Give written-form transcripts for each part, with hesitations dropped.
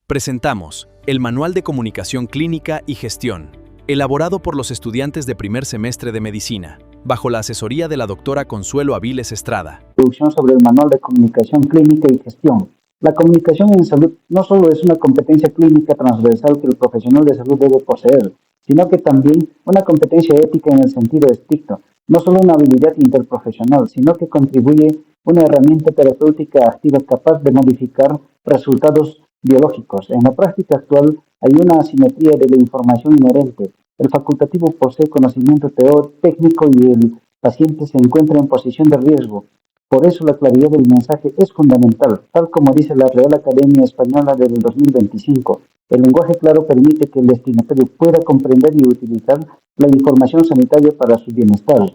Presentamos el Manual de Comunicación Clínica y Gestión, elaborado por los estudiantes de primer semestre de Medicina, bajo la asesoría de la doctora Consuelo Aviles Estrada. Introducción sobre el Manual de Comunicación Clínica y Gestión. La comunicación en salud no solo es una competencia clínica transversal que el profesional de salud debe poseer, sino que también una competencia ética en el sentido estricto. No solo una habilidad interprofesional, sino que contribuye una herramienta terapéutica activa capaz de modificar resultados biológicos. En la práctica actual hay una asimetría de la información inherente. El facultativo posee conocimiento técnico y el paciente se encuentra en posición de riesgo. Por eso la claridad del mensaje es fundamental, tal como dice la Real Academia Española del 2025. El lenguaje claro permite que el destinatario pueda comprender y utilizar la información sanitaria para su bienestar.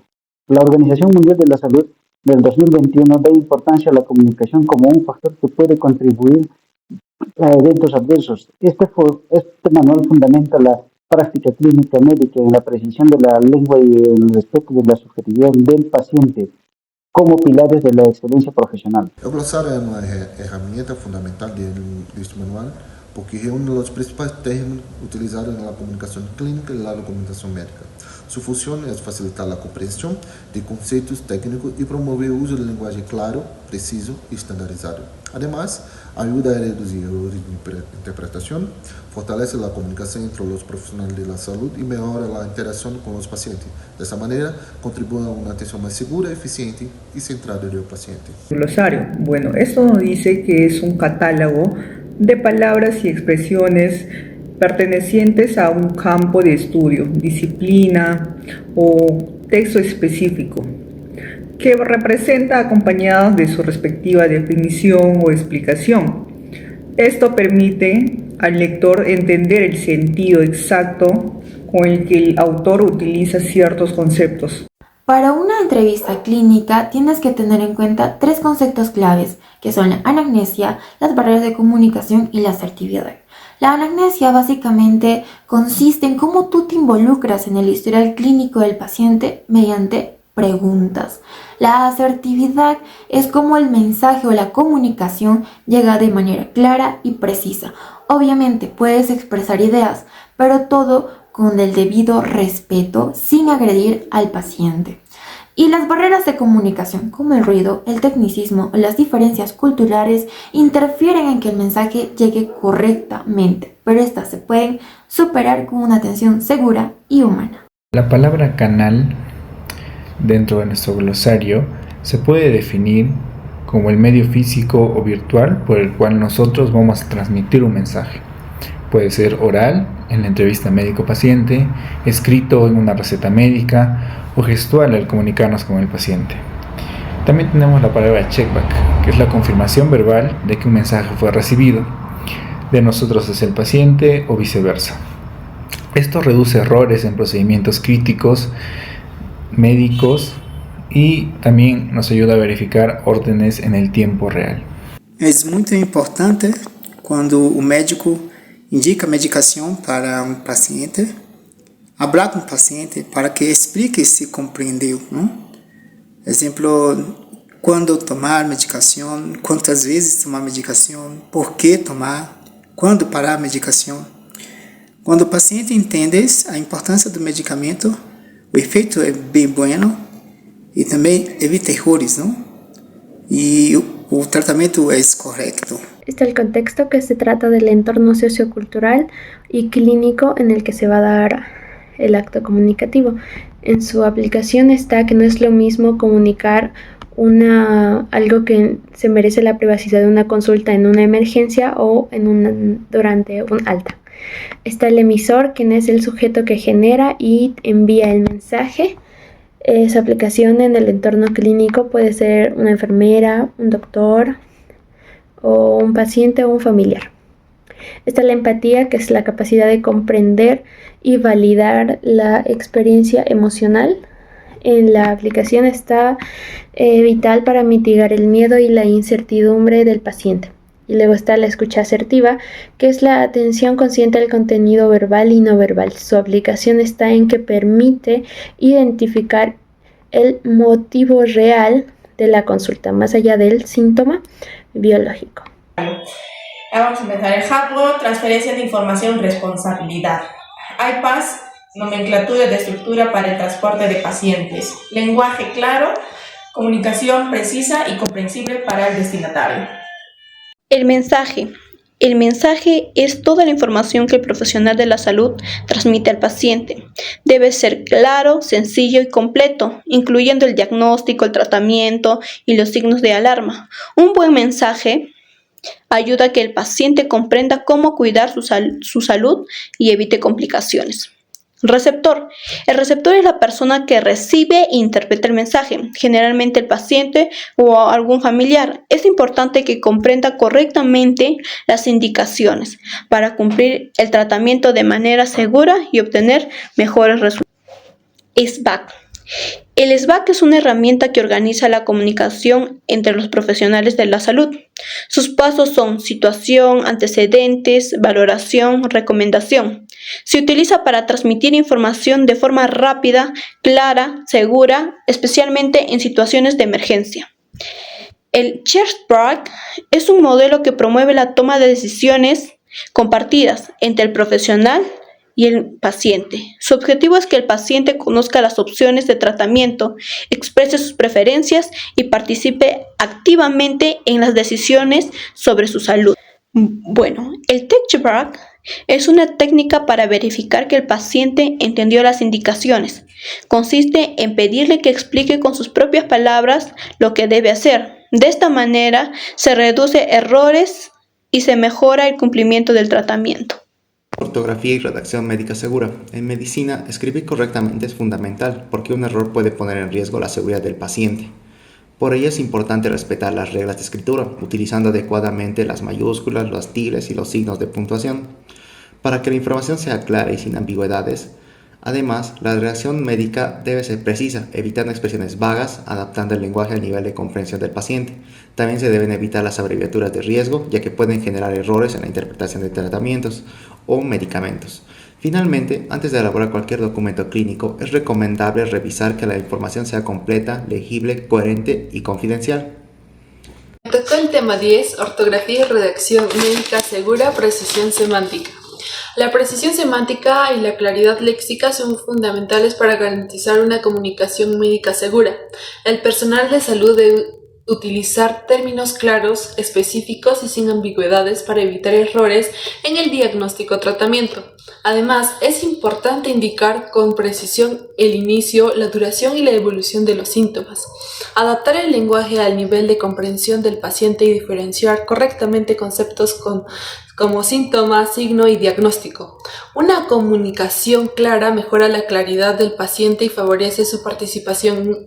La Organización Mundial de la Salud del 2021 da importancia a la comunicación como un factor que puede contribuir a eventos adversos. Este manual fundamenta la práctica clínica médica en la precisión de la lengua y el respeto de la subjetividad del paciente como pilares de la excelencia profesional. El glosario es una herramienta fundamental de este manual porque reúne los principales términos utilizados en la comunicación clínica y la documentación médica. Su función es facilitar la comprensión de conceptos técnicos y promover el uso del lenguaje claro, preciso y estandarizado. Además, ayuda a reducir errores de interpretación, fortalece la comunicación entre los profesionales de la salud y mejora la interacción con los pacientes. De esa manera, contribuye a una atención más segura, eficiente y centrada en el paciente. Glosario. Bueno, esto nos dice que es un catálogo de palabras y expresiones pertenecientes a un campo de estudio, disciplina o texto específico, que representa acompañados de su respectiva definición o explicación. Esto permite al lector entender el sentido exacto con el que el autor utiliza ciertos conceptos. Para una entrevista clínica tienes que tener en cuenta 3 conceptos claves, que son la anamnesia, las barreras de comunicación y la asertividad. La anamnesia básicamente consiste en cómo tú te involucras en el historial clínico del paciente mediante preguntas. La asertividad es cómo el mensaje o la comunicación llega de manera clara y precisa. Obviamente puedes expresar ideas, pero todo con el debido respeto, sin agredir al paciente. Y las barreras de comunicación, como el ruido, el tecnicismo o las diferencias culturales, interfieren en que el mensaje llegue correctamente, pero estas se pueden superar con una atención segura y humana. La palabra canal dentro de nuestro glosario se puede definir como el medio físico o virtual por el cual nosotros vamos a transmitir un mensaje. Puede ser oral, en la entrevista médico-paciente, escrito en una receta médica o gestual al comunicarnos con el paciente. También tenemos la palabra checkback, que es la confirmación verbal de que un mensaje fue recibido de nosotros hacia el paciente o viceversa. Esto reduce errores en procedimientos críticos médicos y también nos ayuda a verificar órdenes en el tiempo real. Es muy importante cuando un médico indica medicación para un paciente, hablar con el paciente para que explique si comprendió, ¿no? Ejemplo, cuándo tomar medicación, cuántas veces tomar medicación, por qué tomar, cuándo parar medicación. Cuando el paciente entiende a importância do medicamento, o efeito é bem bueno e também evita errores, ¿no? Y el tratamiento es correcto. Está el contexto, que se trata del entorno sociocultural y clínico en el que se va a dar el acto comunicativo. En su aplicación está que no es lo mismo comunicar algo que se merece la privacidad de una consulta en una emergencia o durante un alta. Está el emisor, quien es el sujeto que genera y envía el mensaje. Su aplicación en el entorno clínico puede ser una enfermera, un doctor o un paciente o un familiar. Está la empatía, que es la capacidad de comprender y validar la experiencia emocional. En la aplicación está vital para mitigar el miedo y la incertidumbre del paciente. Y luego está la escucha asertiva, que es la atención consciente al contenido verbal y no verbal. Su aplicación está en que permite identificar el motivo real de la consulta, más allá del síntoma biológico. Vamos a empezar. El hardware, transferencia de información, responsabilidad. iPass, nomenclatura de estructura para el transporte de pacientes. Lenguaje claro, comunicación precisa y comprensible para el destinatario. El mensaje. El mensaje es toda la información que el profesional de la salud transmite al paciente. Debe ser claro, sencillo y completo, incluyendo el diagnóstico, el tratamiento y los signos de alarma. Un buen mensaje ayuda a que el paciente comprenda cómo cuidar su salud y evite complicaciones. Receptor. El receptor es la persona que recibe e interpreta el mensaje, generalmente el paciente o algún familiar. Es importante que comprenda correctamente las indicaciones para cumplir el tratamiento de manera segura y obtener mejores resultados. SBAC. El SBAC es una herramienta que organiza la comunicación entre los profesionales de la salud. Sus pasos son situación, antecedentes, valoración, recomendación. Se utiliza para transmitir información de forma rápida, clara, segura, especialmente en situaciones de emergencia. El SBAC es un modelo que promueve la toma de decisiones compartidas entre el profesional y el paciente. Su objetivo es que el paciente conozca las opciones de tratamiento, exprese sus preferencias y participe activamente en las decisiones sobre su salud. Bueno, el TechBrack es una técnica para verificar que el paciente entendió las indicaciones. Consiste en pedirle que explique con sus propias palabras lo que debe hacer. De esta manera se reduce errores y se mejora el cumplimiento del tratamiento. Ortografía y redacción médica segura. En medicina, escribir correctamente es fundamental porque un error puede poner en riesgo la seguridad del paciente. Por ello es importante respetar las reglas de escritura, utilizando adecuadamente las mayúsculas, las tildes y los signos de puntuación, para que la información sea clara y sin ambigüedades. Además, la redacción médica debe ser precisa, evitando expresiones vagas, adaptando el lenguaje al nivel de comprensión del paciente. También se deben evitar las abreviaturas de riesgo, ya que pueden generar errores en la interpretación de tratamientos o medicamentos. Finalmente, antes de elaborar cualquier documento clínico, es recomendable revisar que la información sea completa, legible, coherente y confidencial. Tocó el tema 10, ortografía y redacción médica segura, precisión semántica. La precisión semántica y la claridad léxica son fundamentales para garantizar una comunicación médica segura. El personal de salud debe utilizar términos claros, específicos y sin ambigüedades para evitar errores en el diagnóstico o tratamiento. Además, es importante indicar con precisión el inicio, la duración y la evolución de los síntomas. Adaptar el lenguaje al nivel de comprensión del paciente y diferenciar correctamente conceptos como síntoma, signo y diagnóstico. Una comunicación clara mejora la claridad del paciente y favorece su participación.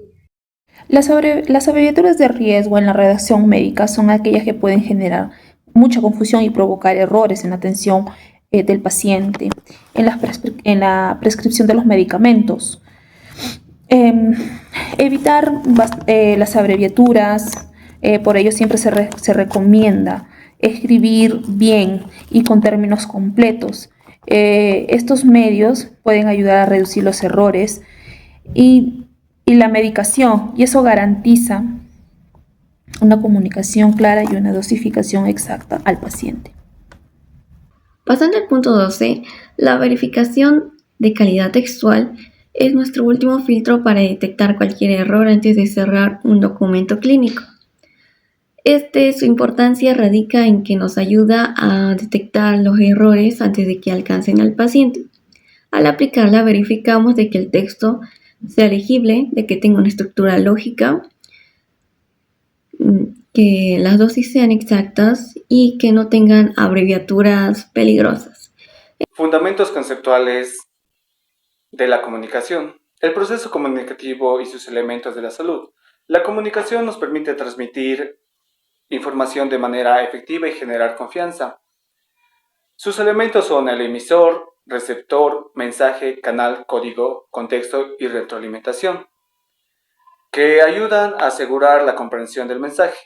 Las abreviaturas de riesgo en la redacción médica son aquellas que pueden generar mucha confusión y provocar errores en la atención del paciente, en la prescripción de los medicamentos. Evitar las abreviaturas, por ello siempre se recomienda escribir bien y con términos completos. Estos medios pueden ayudar a reducir los errores y la medicación, y eso garantiza una comunicación clara y una dosificación exacta al paciente. Pasando al punto 12, la verificación de calidad textual es nuestro último filtro para detectar cualquier error antes de cerrar un documento clínico. Su importancia radica en que nos ayuda a detectar los errores antes de que alcancen al paciente. Al aplicarla, verificamos de que el texto sea legible, de que tenga una estructura lógica, que las dosis sean exactas y que no tengan abreviaturas peligrosas. Fundamentos conceptuales de la comunicación. El proceso comunicativo y sus elementos de la salud. La comunicación nos permite transmitir información de manera efectiva y generar confianza. Sus elementos son el emisor, receptor, mensaje, canal, código, contexto y retroalimentación, que ayudan a asegurar la comprensión del mensaje.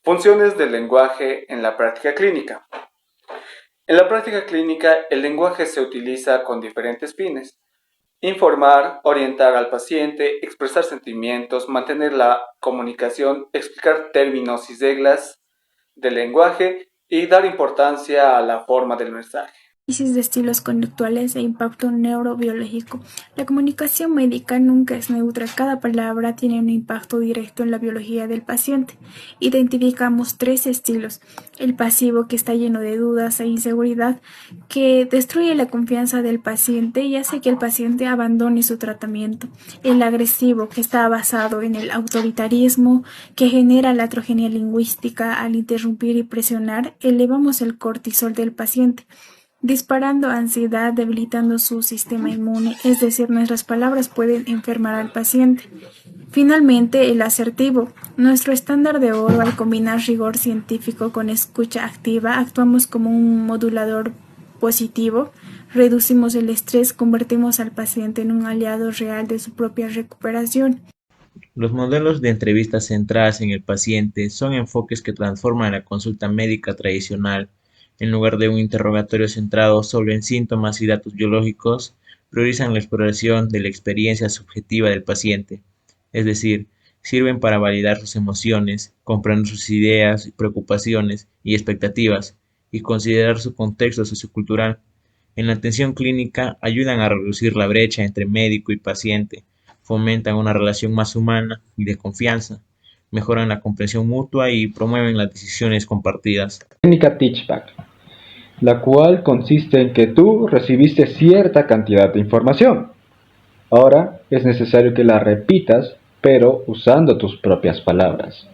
Funciones del lenguaje en la práctica clínica. En la práctica clínica, el lenguaje se utiliza con diferentes fines: informar, orientar al paciente, expresar sentimientos, mantener la comunicación, explicar términos y reglas del lenguaje y dar importancia a la forma del mensaje. Análisis de estilos conductuales e impacto neurobiológico. La comunicación médica nunca es neutra. Cada palabra tiene un impacto directo en la biología del paciente. Identificamos 3 estilos. El pasivo, que está lleno de dudas e inseguridad, que destruye la confianza del paciente y hace que el paciente abandone su tratamiento. El agresivo, que está basado en el autoritarismo, que genera la atrogenia lingüística. Al interrumpir y presionar, elevamos el cortisol del paciente, disparando ansiedad, debilitando su sistema inmune, es decir, nuestras palabras pueden enfermar al paciente. Finalmente, el asertivo. Nuestro estándar de oro, al combinar rigor científico con escucha activa, actuamos como un modulador positivo, reducimos el estrés, convertimos al paciente en un aliado real de su propia recuperación. Los modelos de entrevistas centradas en el paciente son enfoques que transforman la consulta médica tradicional. En lugar de un interrogatorio centrado solo en síntomas y datos biológicos, priorizan la exploración de la experiencia subjetiva del paciente, es decir, sirven para validar sus emociones, comprender sus ideas, preocupaciones y expectativas, y considerar su contexto sociocultural. En la atención clínica ayudan a reducir la brecha entre médico y paciente, fomentan una relación más humana y de confianza, mejoran la comprensión mutua y promueven las decisiones compartidas. Técnica Teachback, la cual consiste en que tú recibiste cierta cantidad de información. Ahora es necesario que la repitas, pero usando tus propias palabras.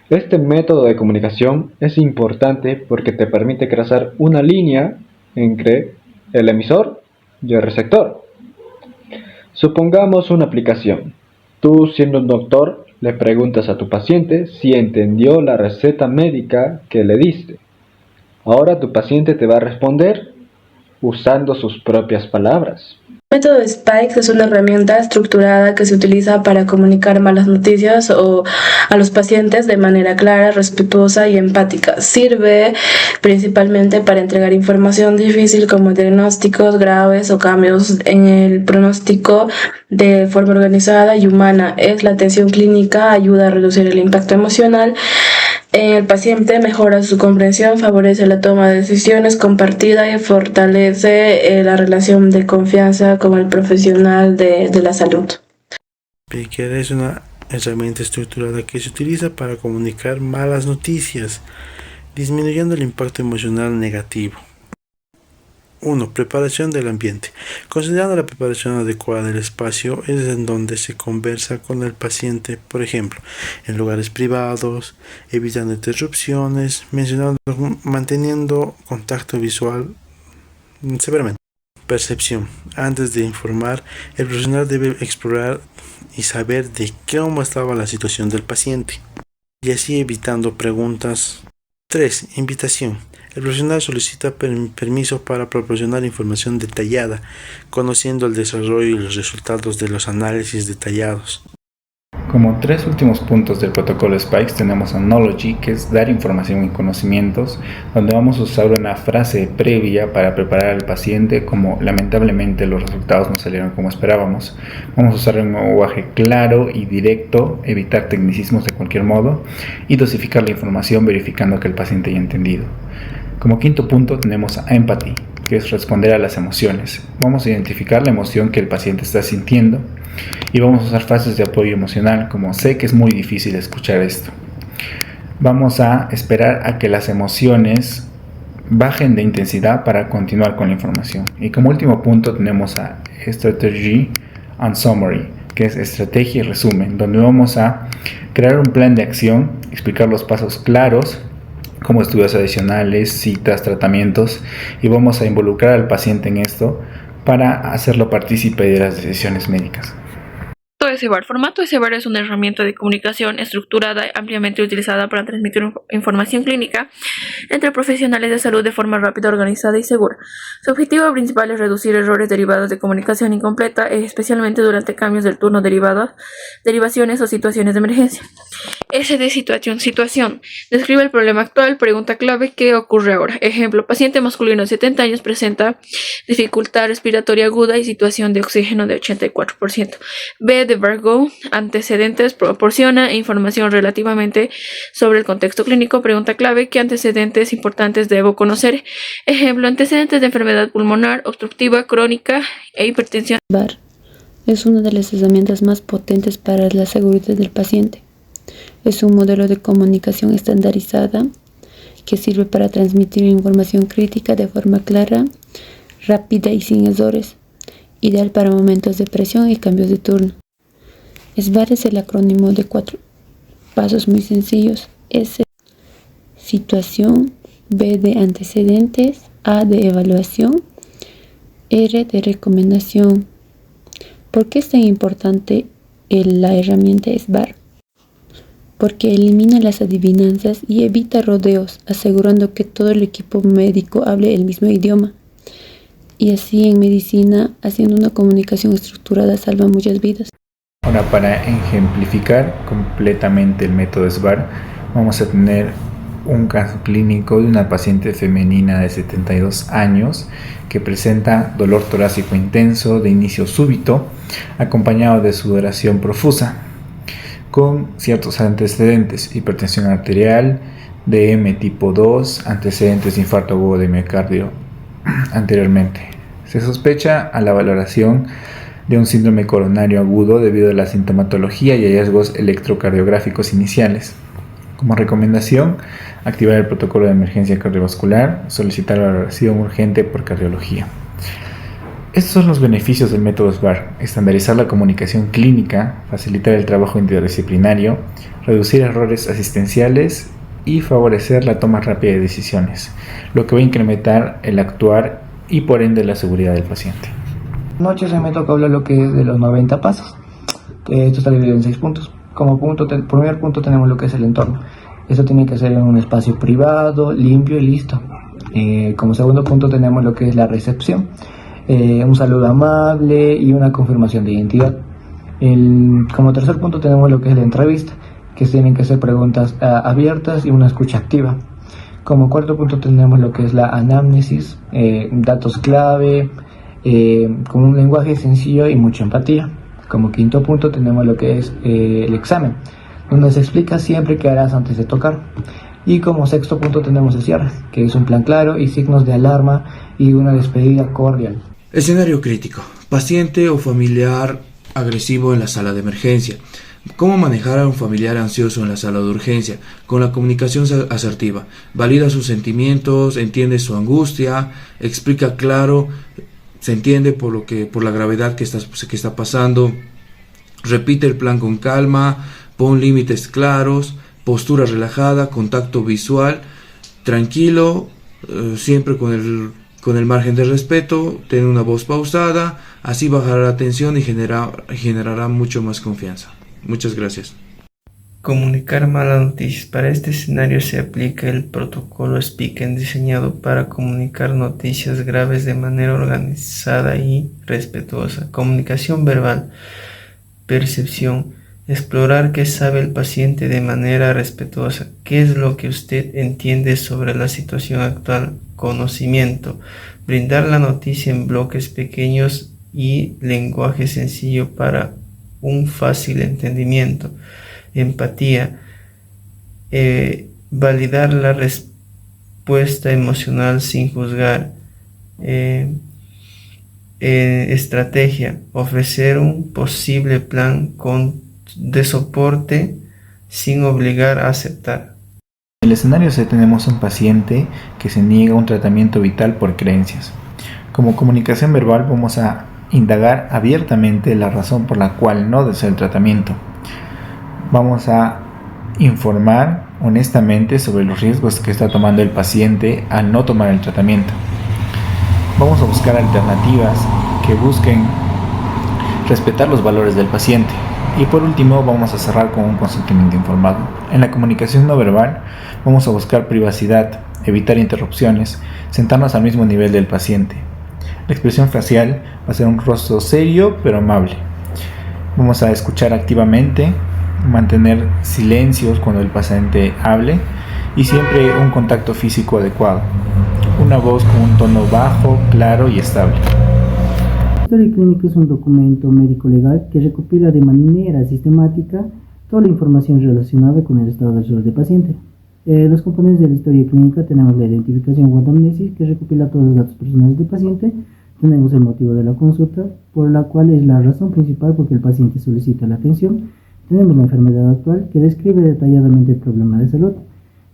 Este método de comunicación es importante porque te permite trazar una línea entre el emisor y el receptor. Supongamos una aplicación. Tú, siendo un doctor, le preguntas a tu paciente si entendió la receta médica que le diste. Ahora tu paciente te va a responder usando sus propias palabras. El método Spikes es una herramienta estructurada que se utiliza para comunicar malas noticias a los pacientes de manera clara, respetuosa y empática. Sirve principalmente para entregar información difícil como diagnósticos graves o cambios en el pronóstico de forma organizada y humana. Es la atención clínica, ayuda a reducir el impacto emocional en el paciente, mejora su comprensión, favorece la toma de decisiones compartida y fortalece la relación de confianza con el profesional de la salud. PQR es una herramienta estructurada que se utiliza para comunicar malas noticias, disminuyendo el impacto emocional negativo. 1. Preparación del ambiente. Considerando la preparación adecuada del espacio es en donde se conversa con el paciente, por ejemplo, en lugares privados, evitando interrupciones, manteniendo contacto visual severamente. Percepción. Antes de informar, el profesional debe explorar y saber de cómo estaba la situación del paciente, y así evitando preguntas. 3. Invitación. El profesional solicita permiso para proporcionar información detallada, conociendo el desarrollo y los resultados de los análisis detallados. Como 3 últimos puntos del protocolo Spikes tenemos Analogy, que es dar información y conocimientos, donde vamos a usar una frase previa para preparar al paciente. Como lamentablemente los resultados no salieron como esperábamos, vamos a usar un lenguaje claro y directo, evitar tecnicismos de cualquier modo y dosificar la información verificando que el paciente haya entendido. Como 5º punto tenemos Empathy, que es responder a las emociones. Vamos a identificar la emoción que el paciente está sintiendo y vamos a usar frases de apoyo emocional como sé que es muy difícil escuchar esto. Vamos a esperar a que las emociones bajen de intensidad para continuar con la información. Y como último punto tenemos a Strategy and Summary, que es estrategia y resumen, donde vamos a crear un plan de acción, explicar los pasos claros, como estudios adicionales, citas, tratamientos, y vamos a involucrar al paciente en esto para hacerlo partícipe de las decisiones médicas. SBAR. Formato SBAR es una herramienta de comunicación estructurada ampliamente utilizada para transmitir información clínica entre profesionales de salud de forma rápida, organizada y segura. Su objetivo principal es reducir errores derivados de comunicación incompleta, especialmente durante cambios del turno, derivaciones o situaciones de emergencia. S de situación. Describe el problema actual, pregunta clave, ¿qué ocurre ahora? Ejemplo, paciente masculino de 70 años presenta dificultad respiratoria aguda y situación de oxígeno de 84%. B de SBAR-Go, antecedentes, proporciona información relativamente sobre el contexto clínico. Pregunta clave: ¿qué antecedentes importantes debo conocer? Ejemplo: antecedentes de enfermedad pulmonar, obstructiva, crónica e hipertensión. SBAR es una de las herramientas más potentes para la seguridad del paciente. Es un modelo de comunicación estandarizada que sirve para transmitir información crítica de forma clara, rápida y sin errores, ideal para momentos de presión y cambios de turno. SBAR es el acrónimo de 4 pasos muy sencillos: S, situación; B, de antecedentes; A, de evaluación; R, de recomendación. ¿Por qué es tan importante la herramienta SBAR? Porque elimina las adivinanzas y evita rodeos, asegurando que todo el equipo médico hable el mismo idioma. Y así en medicina, haciendo una comunicación estructurada, salva muchas vidas. Ahora, para ejemplificar completamente el método SBAR, vamos a tener un caso clínico de una paciente femenina de 72 años que presenta dolor torácico intenso de inicio súbito, acompañado de sudoración profusa, con ciertos antecedentes: hipertensión arterial, DM tipo 2, antecedentes de infarto agudo de miocardio anteriormente. Se sospecha a la valoración de un síndrome coronario agudo debido a la sintomatología y hallazgos electrocardiográficos iniciales. Como recomendación, activar el protocolo de emergencia cardiovascular, solicitar la valoración urgente por cardiología. Estos son los beneficios del método SBAR: estandarizar la comunicación clínica, facilitar el trabajo interdisciplinario, reducir errores asistenciales y favorecer la toma rápida de decisiones, lo que va a incrementar el actuar y por ende la seguridad del paciente. Noche se me toca hablar lo que es de los 90 pasos. Esto está dividido en 6 puntos. Como primer punto tenemos lo que es el entorno. Esto tiene que ser en un espacio privado, limpio y listo. Como segundo punto tenemos lo que es la recepción. Un saludo amable y una confirmación de identidad. Como tercer punto tenemos lo que es la entrevista, que tienen que ser preguntas abiertas y una escucha activa. Como cuarto punto tenemos lo que es la anamnesis, datos clave, con un lenguaje sencillo y mucha empatía. Como quinto punto tenemos lo que es el examen, donde se explica siempre qué harás antes de tocar. Y como sexto punto tenemos el cierre, que es un plan claro y signos de alarma y una despedida cordial. Escenario crítico: paciente o familiar agresivo en la sala de emergencia. ¿Cómo manejar a un familiar ansioso en la sala de urgencia? Con la comunicación asertiva. Valida sus sentimientos, entiende su angustia, explica claro, se entiende por la gravedad que está pasando. Repite el plan con calma, pon límites claros, postura relajada, contacto visual, tranquilo, siempre con el margen de respeto, ten una voz pausada, así bajará la tensión y generará mucho más confianza. Muchas gracias. Comunicar malas noticias. Para este escenario se aplica el protocolo SPICAN, diseñado para comunicar noticias graves de manera organizada y respetuosa. Comunicación verbal. Percepción. Explorar qué sabe el paciente de manera respetuosa. ¿Qué es lo que usted entiende sobre la situación actual? Conocimiento. Brindar la noticia en bloques pequeños y lenguaje sencillo para un fácil entendimiento. Empatía. Validar la respuesta emocional sin juzgar. Estrategia. Ofrecer un posible plan de soporte sin obligar a aceptar. En el escenario C tenemos un paciente que se niega a un tratamiento vital por creencias. Como comunicación verbal vamos a indagar abiertamente la razón por la cual no desea el tratamiento. Vamos a informar honestamente sobre los riesgos que está tomando el paciente al no tomar el tratamiento. Vamos a buscar alternativas que busquen respetar los valores del paciente. Y por último vamos a cerrar con un consentimiento informado. En la comunicación no verbal vamos a buscar privacidad, evitar interrupciones, sentarnos al mismo nivel del paciente. La expresión facial va a ser un rostro serio pero amable. Vamos a escuchar activamente, mantener silencios cuando el paciente hable y siempre un contacto físico adecuado. Una voz con un tono bajo, claro y estable. historia clínica es un documento médico-legal que recopila de manera sistemática toda la información relacionada con el estado de salud del paciente. Los componentes de la historia clínica tenemos la identificación o anamnesis, que recopila todos los datos personales del paciente. Tenemos el motivo de la consulta, por la cual es la razón principal por que el paciente solicita la atención. Tenemos la enfermedad actual, que describe detalladamente el problema de salud.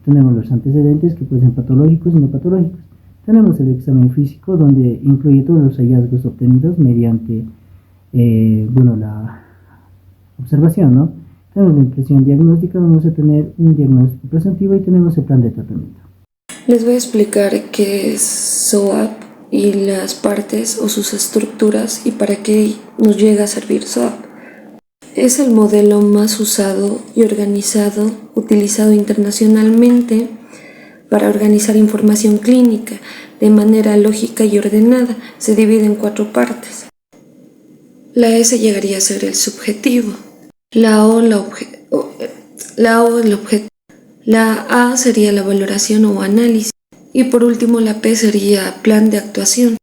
Tenemos los antecedentes, que pueden ser patológicos y no patológicos. Tenemos el examen físico, donde incluye todos los hallazgos obtenidos mediante la observación, ¿no? Tenemos la impresión diagnóstica, vamos a tener un diagnóstico presuntivo y tenemos el plan de tratamiento. Les voy a explicar qué es SOAP y las partes o sus estructuras y para qué nos llega a servir SOAP. Es el modelo más usado y organizado, utilizado internacionalmente para organizar información clínica de manera lógica y ordenada. Se divide en 4 partes. La S llegaría a ser el subjetivo, la O el objetivo, la A sería la valoración o análisis y por último la P sería plan de actuación.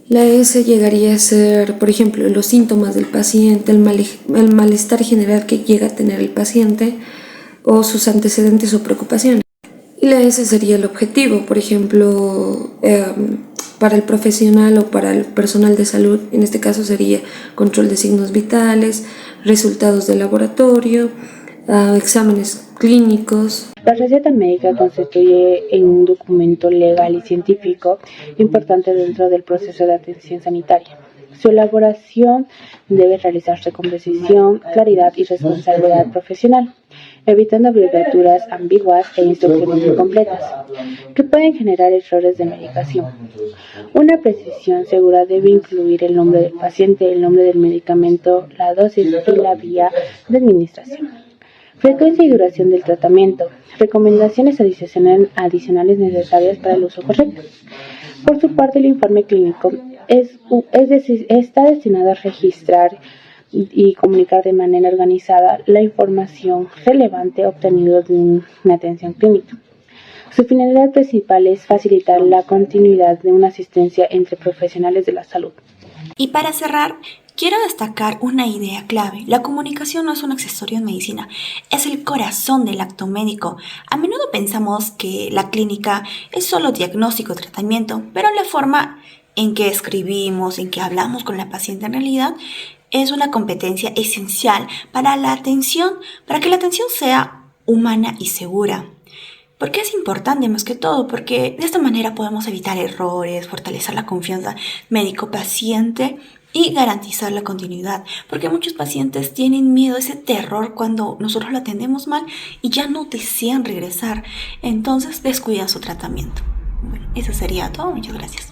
La S llegaría a ser, por ejemplo, los síntomas del paciente, el malestar general que llega a tener el paciente o sus antecedentes o preocupaciones. Y la S sería el objetivo, por ejemplo, para el profesional o para el personal de salud, en este caso sería control de signos vitales, resultados de laboratorio, exámenes clínicos. La receta médica constituye un documento legal y científico importante dentro del proceso de atención sanitaria. Su elaboración debe realizarse con precisión, claridad y responsabilidad profesional, evitando abreviaturas ambiguas e instrucciones incompletas, que pueden generar errores de medicación. Una precisión segura debe incluir el nombre del paciente, el nombre del medicamento, la dosis y la vía de administración. Frecuencia y duración del tratamiento. Recomendaciones adicionales necesarias para el uso correcto. Por su parte, el informe clínico está destinado a registrar y comunicar de manera organizada la información relevante obtenida de una atención clínica. Su finalidad principal es facilitar la continuidad de una asistencia entre profesionales de la salud. Y para cerrar, quiero destacar una idea clave. La comunicación no es un accesorio en medicina, es el corazón del acto médico. A menudo pensamos que la clínica es solo diagnóstico y tratamiento, pero la forma en que escribimos, en que hablamos con la paciente en realidad es una competencia esencial para la atención, para que la atención sea humana y segura. ¿Por qué es importante más que todo? Porque de esta manera podemos evitar errores, fortalecer la confianza médico-paciente y garantizar la continuidad. Porque muchos pacientes tienen miedo, ese terror cuando nosotros lo atendemos mal y ya no desean regresar. Entonces descuidan su tratamiento. Bueno, eso sería todo. Muchas gracias.